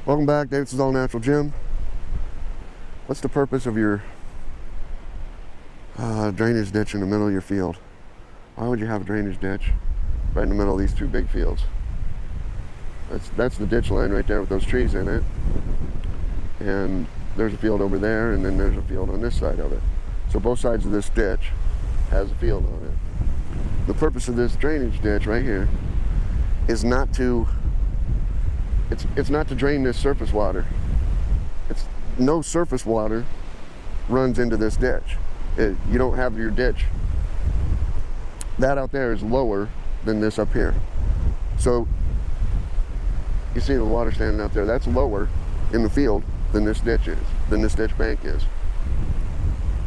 Welcome back, Davidson's All Natural Gym. What's the purpose of your drainage ditch in the middle of your field? Why would you have a drainage ditch right in the middle of these two big fields? That's the ditch line right there with those trees in it. And there's a field over there, and then there's a field on this side of it. So both sides of this ditch has a field on it. The purpose of this drainage ditch right here is not to it's not to drain this surface water. No surface water runs into this ditch. You don't have your ditch. That out there is lower than this up here. So you see the water standing out there, that's lower in the field than this ditch is, than this ditch bank is.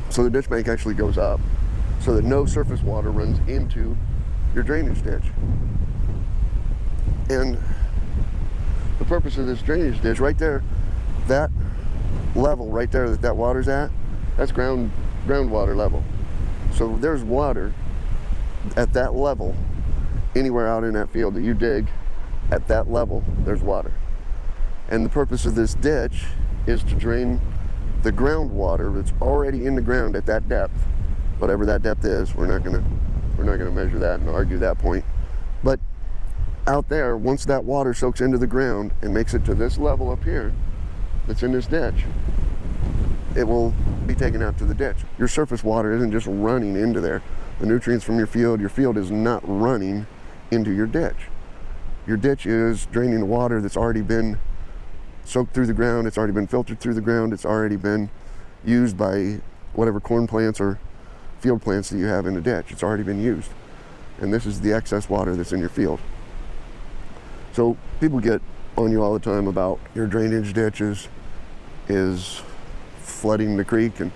So the ditch bank actually goes up so that no surface water runs into your drainage ditch. And the purpose of this drainage ditch right there, that level right there that water's at, that's groundwater level. So there's water at that level anywhere out in that field that you dig. At that level there's water, and the purpose of this ditch is to drain the groundwater that's already in the ground at that depth, whatever that depth is. We're not gonna measure that and argue that point, but out there, once that water soaks into the ground and makes it to this level up here that's in this ditch, it will be taken out to the ditch. Your surface water isn't just running into there. The nutrients from your field is not running into your ditch. Your ditch is draining the water that's already been soaked through the ground, it's already been filtered through the ground, it's already been used by whatever corn plants or field plants that you have in the ditch. It's already been used. And this is the excess water that's in your field. So people get on you all the time about your drainage ditches is flooding the creek and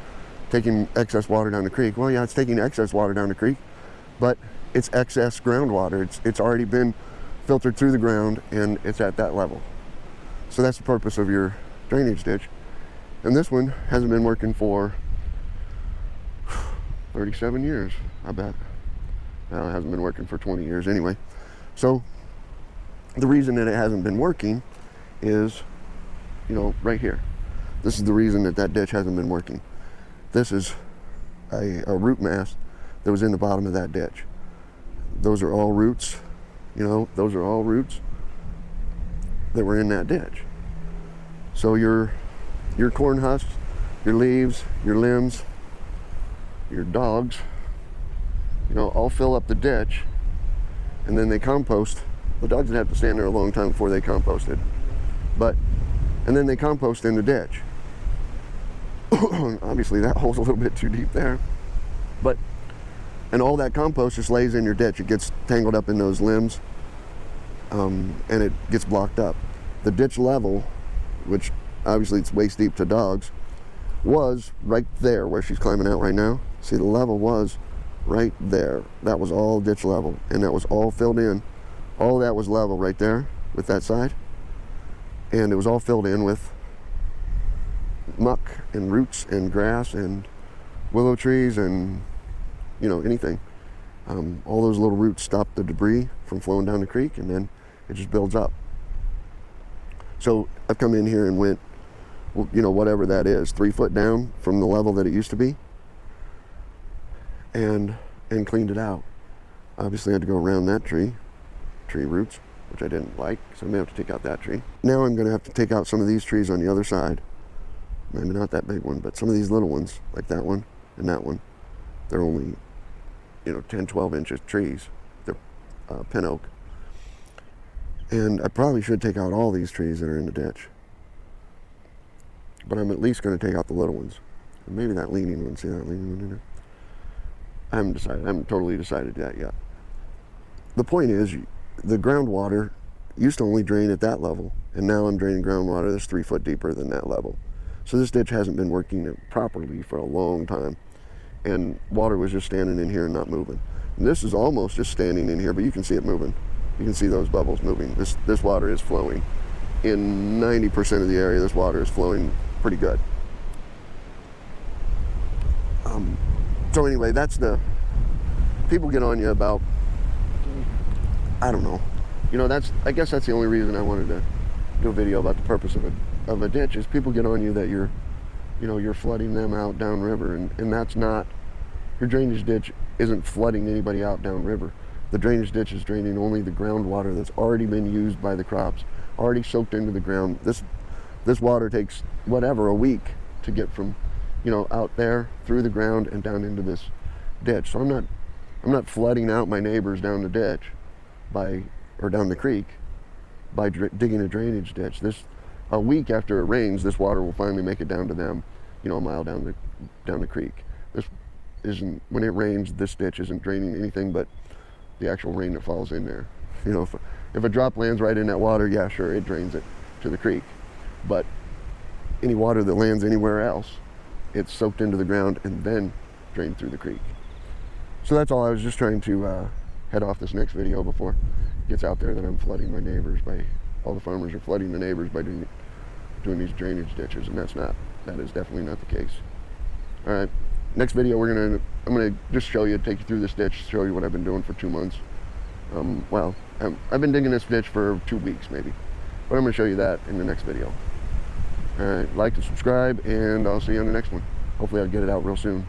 taking excess water down the creek. Well, yeah, it's taking excess water down the creek, but it's excess groundwater. It's already been filtered through the ground and it's at that level. So that's the purpose of your drainage ditch. And this one hasn't been working for 37 years, I bet. Well, it hasn't been working for 20 years anyway. So the reason that it hasn't been working is, right here. This is the reason that ditch hasn't been working. This is a root mass that was in the bottom of that ditch. Those are all roots, those are all roots that were in that ditch. So your corn husks, your leaves, your limbs, your dogs, all fill up the ditch, and then they compost. The dogs would have to stand there a long time before they composted. And then they compost in the ditch. Obviously that hole's a little bit too deep there. And all that compost just lays in your ditch. It gets tangled up in those limbs, and it gets blocked up. The ditch level, which obviously it's waist deep to dogs, was right there where she's climbing out right now. See, the level was right there. That was all ditch level, and that was all filled in. All that was level right there with that side, and it was all filled in with muck and roots and grass and willow trees and anything. All those little roots stop the debris from flowing down the creek, and then it just builds up. So I've come in here and went, whatever that is, 3 foot down from the level that it used to be, and cleaned it out. Obviously I had to go around that tree roots, which I didn't like, so I'm gonna have to take out that tree. Now I'm gonna have to take out some of these trees on the other side. Maybe not that big one, but some of these little ones, like that one and that one, they're only 10, 12 inches trees. They're pin oak. And I probably should take out all these trees that are in the ditch, but I'm at least going to take out the little ones. And maybe that leaning one. See that leaning one in there? I haven't decided. I haven't totally decided that yet. The point is, the groundwater used to only drain at that level, and now I'm draining groundwater that's 3 foot deeper than that level. So this ditch hasn't been working properly for a long time, and water was just standing in here and not moving. And this is almost just standing in here, but you can see it moving. You can see those bubbles moving. This water is flowing. In 90% of the area, this water is flowing pretty good. So anyway, that's people get on you about, I don't know. I guess that's the only reason I wanted to do a video about the purpose of a ditch, is people get on you that you're flooding them out downriver, and that's not. Your drainage ditch isn't flooding anybody out downriver. The drainage ditch is draining only the groundwater that's already been used by the crops, already soaked into the ground. This water takes whatever, a week to get from, out there through the ground and down into this ditch. So I'm not flooding out my neighbors down the ditch or down the creek by digging a drainage ditch. A week after it rains, this water will finally make it down to them, a mile down the creek. When it rains, this ditch isn't draining anything but the actual rain that falls in there. If a drop lands right in that water, yeah, sure, it drains it to the creek. But any water that lands anywhere else, it's soaked into the ground and then drained through the creek. So that's all. I was just trying to head off this next video before it gets out there that I'm flooding my neighbors all the farmers are flooding the neighbors by doing these drainage ditches, and that is definitely not the case. All right. Next video, I'm gonna just take you through this ditch, show you what I've been doing for 2 months. I've been digging this ditch for 2 weeks maybe, but I'm gonna show you that in the next video. All right, like and subscribe, and I'll see you on the next one. Hopefully I'll get it out real soon.